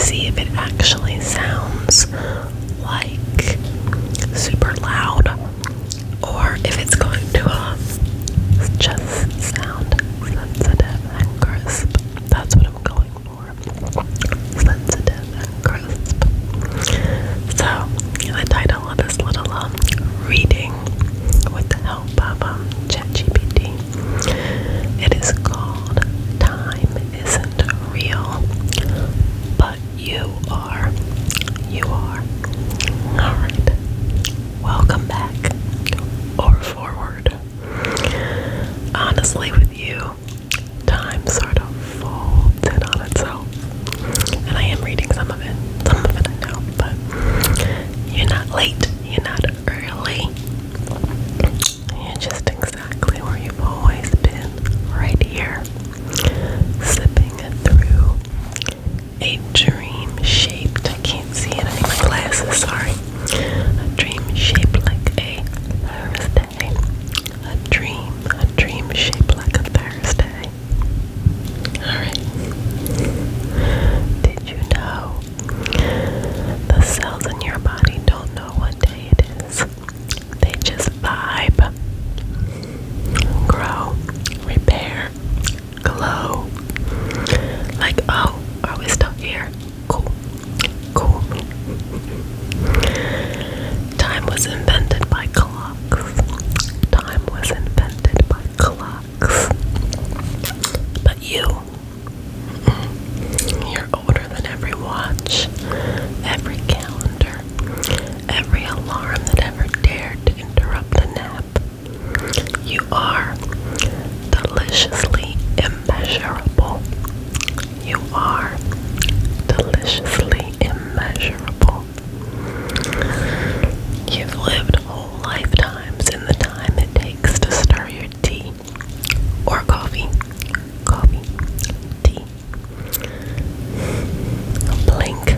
see if it actually sounds like super loud or if it's going to just sound sensitive and crisp. That's what I'm going for. Sensitive and crisp. So, the title of this little reading with the help of ChatGPT, it is called Time Isn't Real, But You Are. You are. Alright. Welcome back. Or forward. Honestly, with you, time sort of folds in on itself. And I am reading some of it. Some of it I know, but you're not late. You're not early. You're just exactly where you've always been. Right here. Sipping through a dream-shaped, I can't see it, I need my glasses, sorry. A dream shaped like a Thursday. A dream shaped like a Thursday. Alright. Did you know the cells in your body don't know what day it is? They just vibe, grow, repair, glow. Like, oh, are we still here? Cool. Cool. Time was invented by clocks. Time was invented by clocks. But you're older than every watch, every calendar, every alarm that ever dared to interrupt a nap. You are deliciously immeasurable. You are deliciously immeasurable. You've lived whole lifetimes in the time it takes to stir your tea or coffee. Coffee, tea. Blink.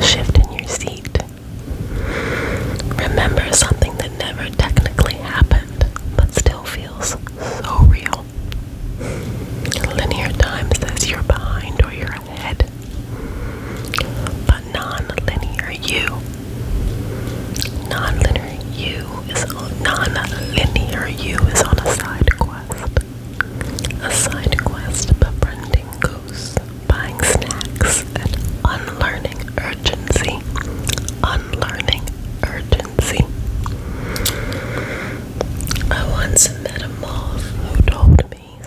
Shift in your seat. Remember something that never technically happened, but still feels so real. Linear time says you're behind or you're ahead, but non-linear you. Non-linear you is on a side quest. A side quest befriending ghosts, buying snacks, and unlearning urgency. Unlearning urgency. I once met a moth who told me,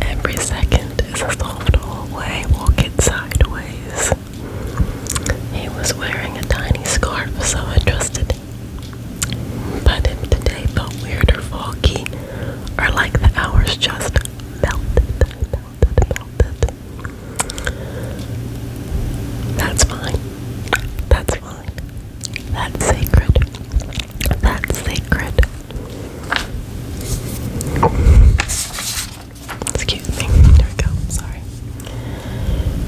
every second is a soft hallway, walk it sideways. He was wearing a tiny scarf, so I trusted him. But if today felt weird or foggy, or like the hours just melted. That's fine. That's fine. That's sacred. That's sacred. Excuse me. There we go. Sorry.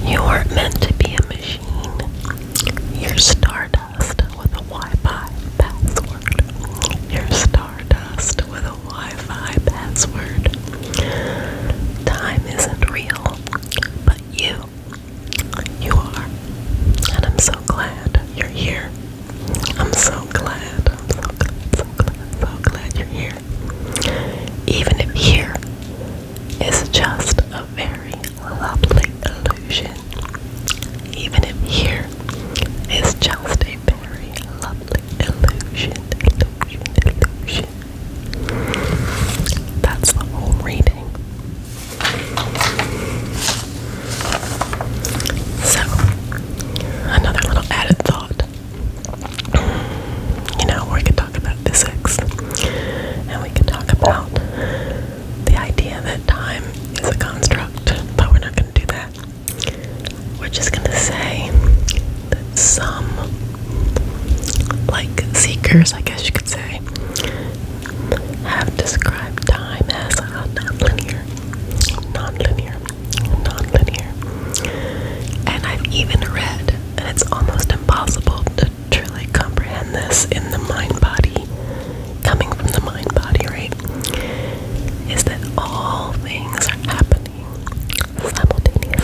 You weren't meant to be a machine. You're stardust with a Wi-Fi password. You're stardust with a Wi-Fi password. Time isn't real, but you are. And I'm so glad you're here. I'm so glad. I'm so glad you're here. Even if here is just a very lovely illusion. Even if here is just a very lovely illusion. That's the whole reading. So, another little added thought. We could talk about physics, and we could talk about the idea that time is a construct, but we're not going to do that. We're just going to say that some, seekers, I guess you could say, have described time as non-linear. And I've even read, and it's almost impossible to truly comprehend this in the mind-body, coming from the mind-body, right? Is that all things are happening simultaneously.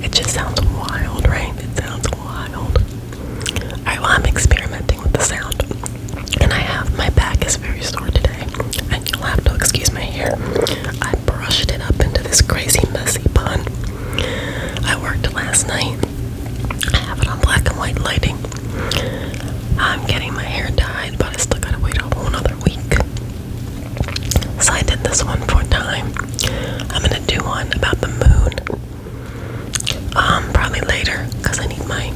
it just sounds wild, right? It sounds wild. Alright, well, I'm experimenting with the sound, and my back is very sore today, and you'll have to excuse my hair. I brushed it up into this crazy messy bun. I worked last night. I have it on black and white lighting. I'm getting my hair dyed, but I still gotta wait a whole another week. So I did this one for time. I'm gonna do one about the moon. Probably later, because I need my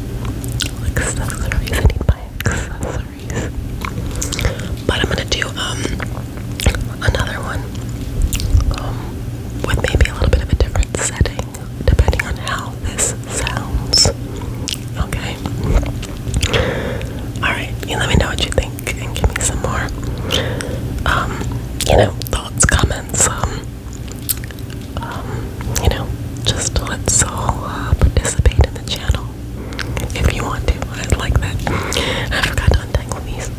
accessories. But I'm gonna do another one with maybe a little bit of a different setting, depending on how this sounds. Okay. Alright, you let me know what you think and give me some more thoughts, comments, just let's all participate in the channel if you want to. I'd like that. I forgot to untangle these.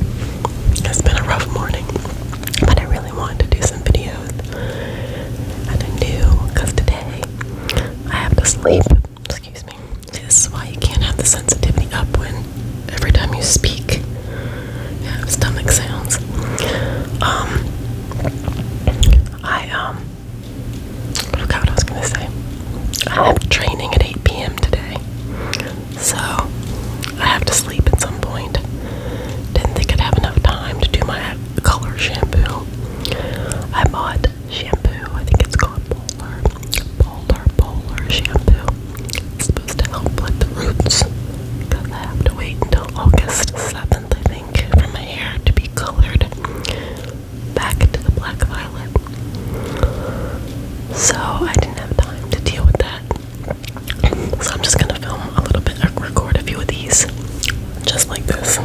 It's been a rough morning, but I really wanted to do some videos, and I knew because today I have to sleep. Excuse me. This is why you can't have the sensitivity up when every time you speak you have stomach sounds. I forgot what I was gonna say. I have training at 8 p.m. today, so I have to sleep at some point. Didn't think I'd have enough time to do my color shampoo. I bought shampoo. I think it's called Polar shampoo. It's supposed to help with the roots, because I have to wait until August 7th, I think, for my hair to be colored back to the black violet. So I didn't have time to deal with that. So I'm just gonna film a little bit, record a few of these, just like this.